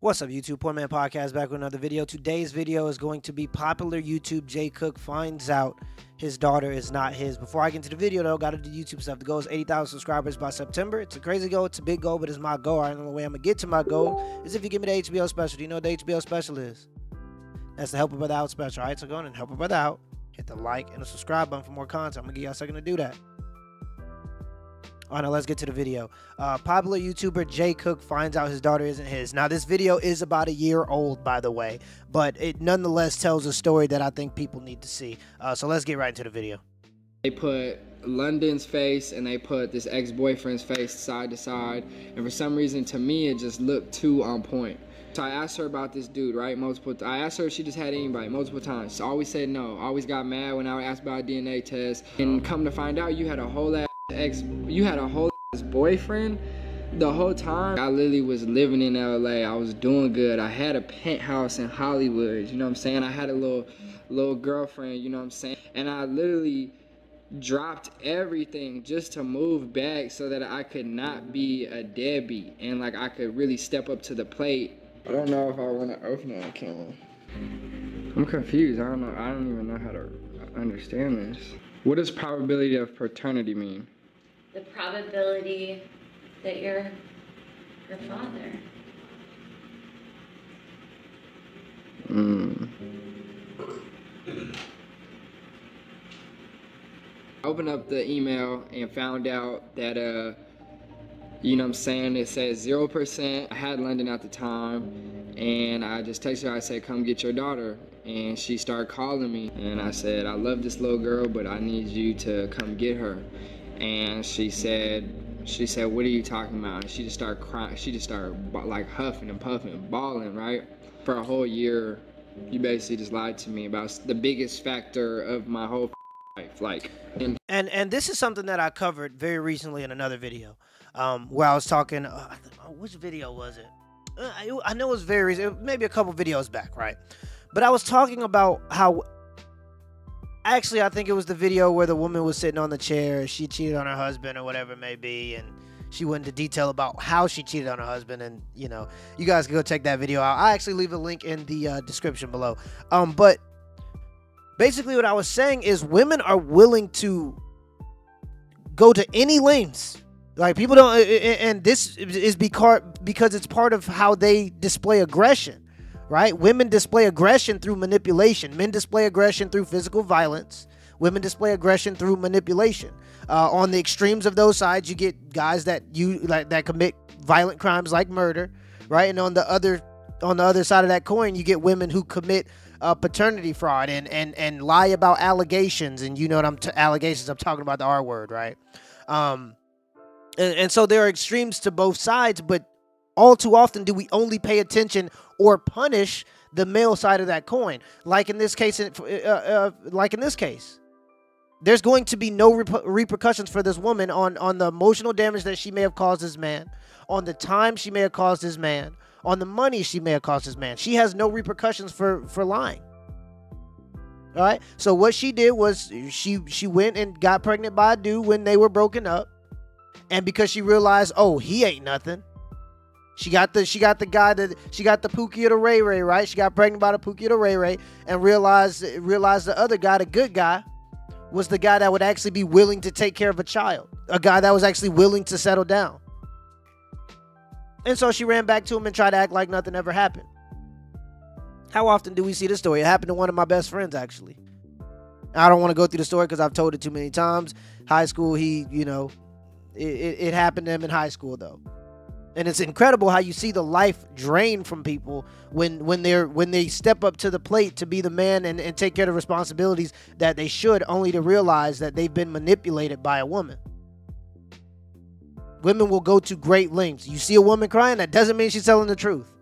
What's up, YouTube? Poor Man Podcast back with another video. Today's video is going to be popular YouTube Jay Cook finds out his daughter is not his. Before I get into the video, though, got to do YouTube stuff. The goal is 80,000 subscribers by September. It's a crazy goal. It's a big goal, but it's my goal. I don't know the way I'm going to get to my goal is if you give me the HBO special. Do you know what the HBO special is? That's the Help a Brother Out special. All right, so go on and help a brother out. Hit the like and the subscribe button for more content. I'm going to give y'all a second to do that. All right, now let's get to the video. Popular YouTuber Jay Cook finds out his daughter isn't his. Now, this video is about a year old, by the way, but it nonetheless tells a story that I think people need to see. So let's get right into the video. They put London's face and they put this ex-boyfriend's face side to side, and for some reason, to me, it just looked too on point. So I asked her about this dude, right? I asked her if she just had anybody multiple times. She always said no. Always got mad when I asked about a DNA test. And come to find out, you had a whole boyfriend the whole time. I literally was living in LA. I was doing good. I had a penthouse in Hollywood, you know what I'm saying? I had a little girlfriend, you know what I'm saying? And I literally dropped everything just to move back so that I could not be a deadbeat and like I could really step up to the plate. I don't know if I want to open it on camera. I'm confused. I don't know. I don't even know how to understand this. What does probability of paternity mean? The probability that you're her father. I opened up the email and found out that, you know what I'm saying, it says 0%. I had London at the time, and I just texted her, I said, come get your daughter. And she started calling me, and I said, I love this little girl, but I need you to come get her. And she said, what are you talking about? And she just started crying. She just started like huffing and puffing and bawling, right? For a whole year, you basically just lied to me about the biggest factor of my whole life. Like, And this is something that I covered very recently in another video, where I was talking. Which video was it? I know it was very recent, maybe a couple videos back, right? But I was talking about how. Actually, I think it was the video where the woman was sitting on the chair. She cheated on her husband or whatever it may be, and she went into detail about how she cheated on her husband. And you know, you guys can go check that video out. I actually leave a link in the description below. But basically, what I was saying is women are willing to go to any lengths. Like people don't, and this is because it's part of how they display aggression. Right? Women display aggression through manipulation. Men display aggression through physical violence. Women display aggression through manipulation. On the extremes of those sides, you get guys that commit violent crimes like murder, right? And on the other side of that coin, you get women who commit paternity fraud and lie about allegations. And you know what allegations? I'm talking about the R word, right? And so there are extremes to both sides, but all too often do we only pay attention or punish the male side of that coin. Like in this case, there's going to be no repercussions for this woman on the emotional damage that she may have caused this man, on the time she may have caused this man, on the money she may have cost this man. She has no repercussions for lying. All right. So what she did was she went and got pregnant by a dude when they were broken up, and because she realized, oh, he ain't nothing. She got the Pookie of the Ray Ray, right? She got pregnant by the Pookie of the Ray Ray and realized the other guy, the good guy, was the guy that would actually be willing to take care of a child. A guy that was actually willing to settle down. And so she ran back to him and tried to act like nothing ever happened. How often do we see this story? It happened to one of my best friends, actually. I don't want to go through the story because I've told it too many times. High school, it happened to him in high school, though. And it's incredible how you see the life drain from people when they step up to the plate to be the man and take care of the responsibilities that they should, only to realize that they've been manipulated by a woman. Women will go to great lengths. You see a woman crying, that doesn't mean she's telling the truth.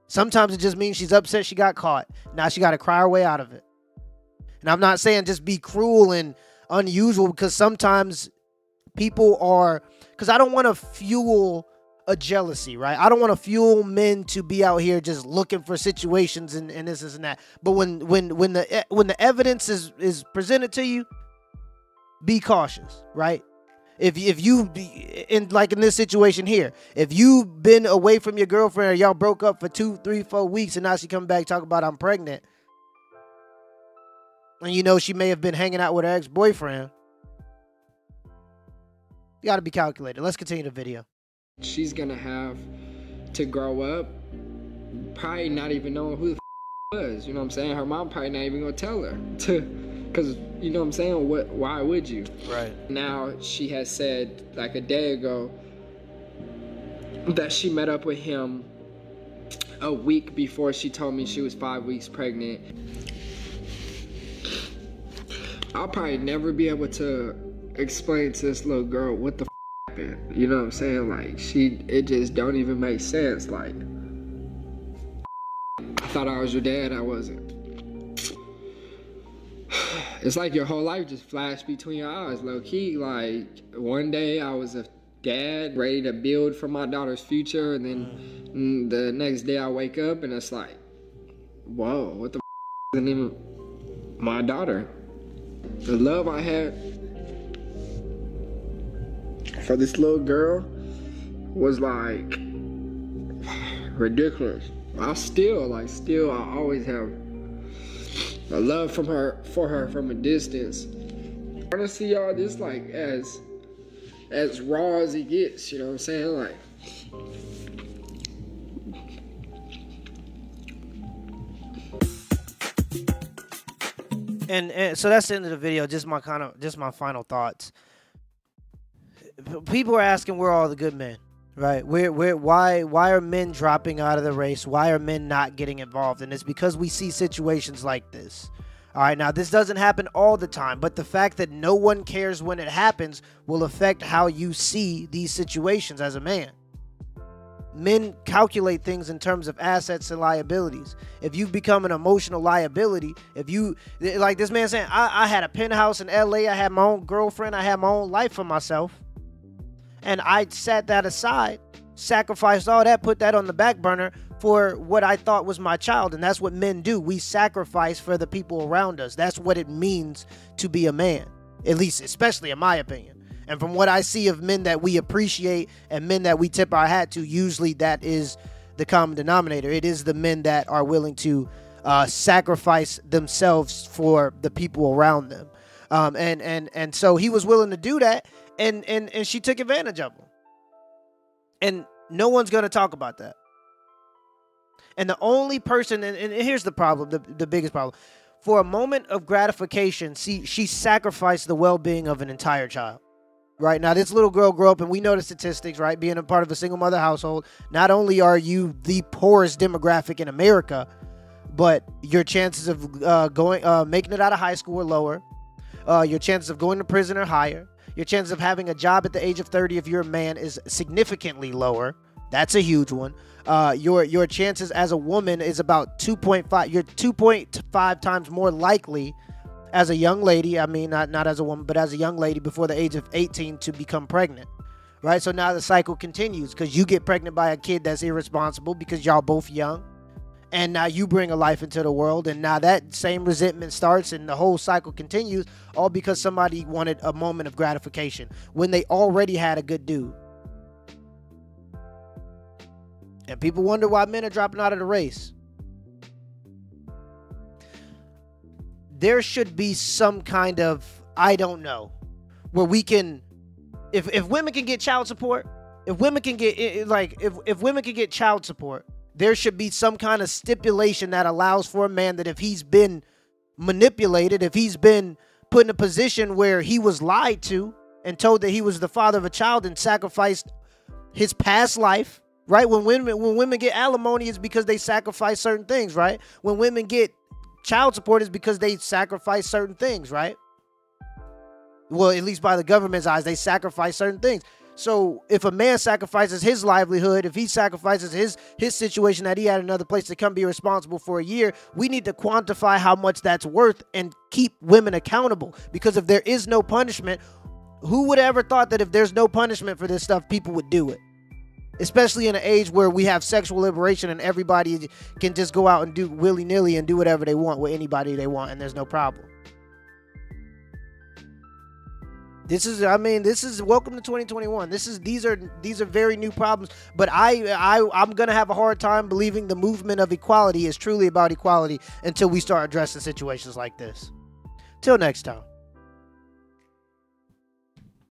Sometimes it just means she's upset she got caught. Now she got to cry her way out of it. And I'm not saying just be cruel and unusual, because sometimes people are, because I don't want to fuel a jealousy, right? I don't want to fuel men to be out here just looking for situations and this and that. But when the evidence is presented to you, be cautious, right? If you in this situation here, if you've been away from your girlfriend or y'all broke up for 2, 3, 4 weeks and now she come back talking about I'm pregnant, and you know she may have been hanging out with her ex-boyfriend, you got to be calculated. Let's continue the video. She's gonna have to grow up probably not even knowing who the was, you know what I'm saying? Her mom probably not even gonna tell her because you know what I'm saying, why would you? Right. Now she has said like a day ago that she met up with him a week before she told me she was 5 weeks pregnant. I'll probably never be able to explain to this little girl what the happened, you know what I'm saying? Like it just don't even make sense. Like, I thought I was your dad, I wasn't. It's like your whole life just flashed between your eyes, low key. Like, one day I was a dad ready to build for my daughter's future, and then the next day I wake up and it's like, whoa, what the isn't even my daughter. The love I had for this little girl was like ridiculous. I always have a love for her from a distance. Honestly, y'all, this like as raw as it gets, you know what I'm saying? Like, and so that's the end of the video. Just my final thoughts. People are asking where are all the good men, right? Why are men dropping out of the race? Why are men not getting involved? And it's because we see situations like this. All right, now this doesn't happen all the time, but the fact that no one cares when it happens will affect how you see these situations as a man. Men calculate things in terms of assets and liabilities. If you've become an emotional liability, if you, like this man saying, I had a penthouse in LA, I had my own girlfriend, I had my own life for myself, and I set that aside, sacrificed all that, put that on the back burner for what I thought was my child. And that's what men do. We sacrifice for the people around us. That's what it means to be a man, at least, especially in my opinion. And from what I see of men that we appreciate and men that we tip our hat to, usually that is the common denominator. It is the men that are willing to sacrifice themselves for the people around them. And so he was willing to do that, and she took advantage of him. And no one's going to talk about that. And the only person, and here's the problem, the biggest problem. For a moment of gratification, she sacrificed the well-being of an entire child. Right now, this little girl grew up, and we know the statistics, right? Being a part of a single mother household, not only are you the poorest demographic in America, but your chances of making it out of high school are lower. Your chances of going to prison are higher. Your chances of having a job at the age of 30 if you're a man is significantly lower. That's a huge one. Your chances as a woman is about 2.5. You're 2.5 times more likely as a young lady, I mean, not as a woman, but as a young lady before the age of 18 to become pregnant, right? So now the cycle continues because you get pregnant by a kid that's irresponsible because y'all both young, and now you bring a life into the world, and now that same resentment starts, and the whole cycle continues, all because somebody wanted a moment of gratification when they already had a good dude. And people wonder why men are dropping out of the race. There should be some kind of, I don't know, where we can, if women can get child support, if women can get if women can get child support, there should be some kind of stipulation that allows for a man that if he's been manipulated, if he's been put in a position where he was lied to and told that he was the father of a child and sacrificed his past life, right? When women get alimony, it's because they sacrifice certain things, right? When women get child support is because they sacrifice certain things, right? Well, at least by the government's eyes, they sacrifice certain things. So if a man sacrifices his livelihood, if he sacrifices his situation that he had another place to come be responsible for a year, we need to quantify how much that's worth and keep women accountable. Because if there is no punishment, who would ever thought that if there's no punishment for this stuff, people would do it? Especially in an age where we have sexual liberation and everybody can just go out and do willy-nilly and do whatever they want with anybody they want, and there's no problem. This is, I mean, this is welcome to 2021. These are very new problems. But I'm gonna have a hard time believing the movement of equality is truly about equality until we start addressing situations like this. Till next time.